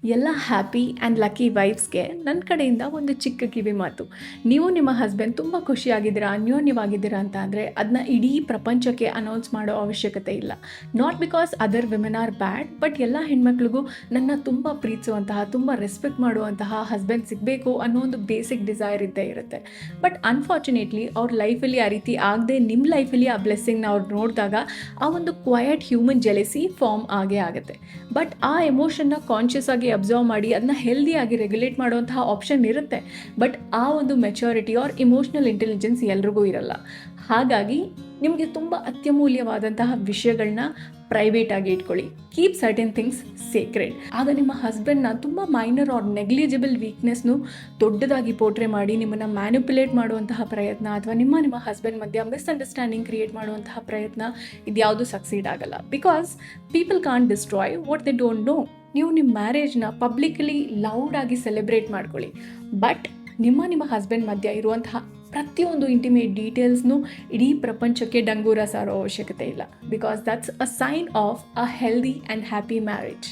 ಎಲ್ಲ happy and lucky ವೈಫ್ಸ್ಗೆ ನನ್ನ ಕಡೆಯಿಂದ ಒಂದು ಚಿಕ್ಕ ಕಿವಿ ಮಾತು. ನೀವು ನಿಮ್ಮ ಹಸ್ಬೆಂಡ್ ತುಂಬ ಖುಷಿಯಾಗಿದ್ದೀರಾ, ಅನ್ಯೋನ್ಯವಾಗಿದ್ದೀರಾ ಅಂತ ಅಂದರೆ ಅದನ್ನ ಇಡೀ ಪ್ರಪಂಚಕ್ಕೆ ಅನೌನ್ಸ್ ಮಾಡೋ ಅವಶ್ಯಕತೆ ಇಲ್ಲ. Not because other women are bad, but ಎಲ್ಲ ಹೆಣ್ಮಕ್ಳಿಗೂ ನನ್ನ ತುಂಬ ಪ್ರೀತಿಸುವಂತಹ, ತುಂಬ ರೆಸ್ಪೆಕ್ಟ್ ಮಾಡುವಂತಹ ಹಸ್ಬೆಂಡ್ ಸಿಗಬೇಕು ಅನ್ನೋ ಒಂದು ಬೇಸಿಕ್ ಡಿಸೈರ್ ಇದ್ದೇ ಇರುತ್ತೆ. ಬಟ್ ಅನ್ಫಾರ್ಚುನೇಟ್ಲಿ ಅವ್ರ ಲೈಫಲ್ಲಿ ಆ ರೀತಿ ಆಗದೆ ನಿಮ್ಮ ಲೈಫಲ್ಲಿ ಆ ಬ್ಲೆಸ್ಸಿಂಗ್ನ ಅವ್ರು ನೋಡಿದಾಗ ಆ ಒಂದು ಕ್ವಯಟ್ ಹ್ಯೂಮನ್ ಜೆಲೆಸಿ ಫಾರ್ಮ್ ಆಗೇ ಆಗುತ್ತೆ. ಬಟ್ ಆ ಎಮೋಷನ್ನ ಕಾನ್ಷಿಯಸ್ ಆಗಿ ಅಬ್ಸರ್ವ್ ಮಾಡಿ ಅದನ್ನ ಹೆಲ್ದಿಯಾಗಿ ರೆಗ್ಯುಲೇಟ್ ಮಾಡುವಂತಹ ಆಪ್ಷನ್ ಇರುತ್ತೆ. ಬಟ್ ಆ ಒಂದು ಮೆಚುರಿಟಿ ಆರ್ ಇಮೋಷ್ನಲ್ ಇಂಟೆಲಿಜೆನ್ಸ್ ಎಲ್ರಿಗೂ ಇರಲ್ಲ. ಹಾಗಾಗಿ ನಿಮಗೆ ತುಂಬ ಅತ್ಯಮೂಲ್ಯವಾದಂತಹ ವಿಷಯಗಳನ್ನ ಪ್ರೈವೇಟ್ ಆಗಿ ಇಟ್ಕೊಳ್ಳಿ. Keep certain things secret. ಆಗ ನಿಮ್ಮ ಹಸ್ಬೆಂಡ್ನ ತುಂಬ ಮೈನರ್ ಆರ್ ನೆಗ್ಲಿಜಿಬಲ್ ವೀಕ್ನೆಸ್ನು ದೊಡ್ಡದಾಗಿ ಪೋರ್ಟ್ರೆ ಮಾಡಿ ನಿಮ್ಮನ್ನು ಮ್ಯಾನಿಪುಲೇಟ್ ಮಾಡುವಂತಹ ಪ್ರಯತ್ನ ಅಥವಾ ನಿಮ್ಮ ಹಸ್ಬೆಂಡ್ ಮಧ್ಯೆ ಮಿಸ್ಅಂಡರ್ಸ್ಟ್ಯಾಂಡಿಂಗ್ ಕ್ರಿಯೇಟ್ ಮಾಡುವಂತಹ ಪ್ರಯತ್ನ ಇದ್ಯಾವುದು ಸಕ್ಸೀಡ್ ಆಗಲ್ಲ. Because people can't destroy what they don't know. ನೀವು ನಿಮ್ಮ ಮ್ಯಾರೇಜ್ನ ಪಬ್ಲಿಕಲಿ ಲೌಡಾಗಿ ಸೆಲೆಬ್ರೇಟ್ ಮಾಡ್ಕೊಳ್ಳಿ. ಬಟ್ ನಿಮ್ಮ ಹಸ್ಬೆಂಡ್ ಮಧ್ಯೆ ಇರುವಂತಹ ಪ್ರತಿಯೊಂದು ಇಂಟಿಮೇಟ್ ಡೀಟೇಲ್ಸ್ನು ಇಡೀ ಪ್ರಪಂಚಕ್ಕೆ ಡಂಗೂರ ಸಾರೋ ಅವಶ್ಯಕತೆ ಇಲ್ಲ. Because that's a sign of a healthy and happy marriage.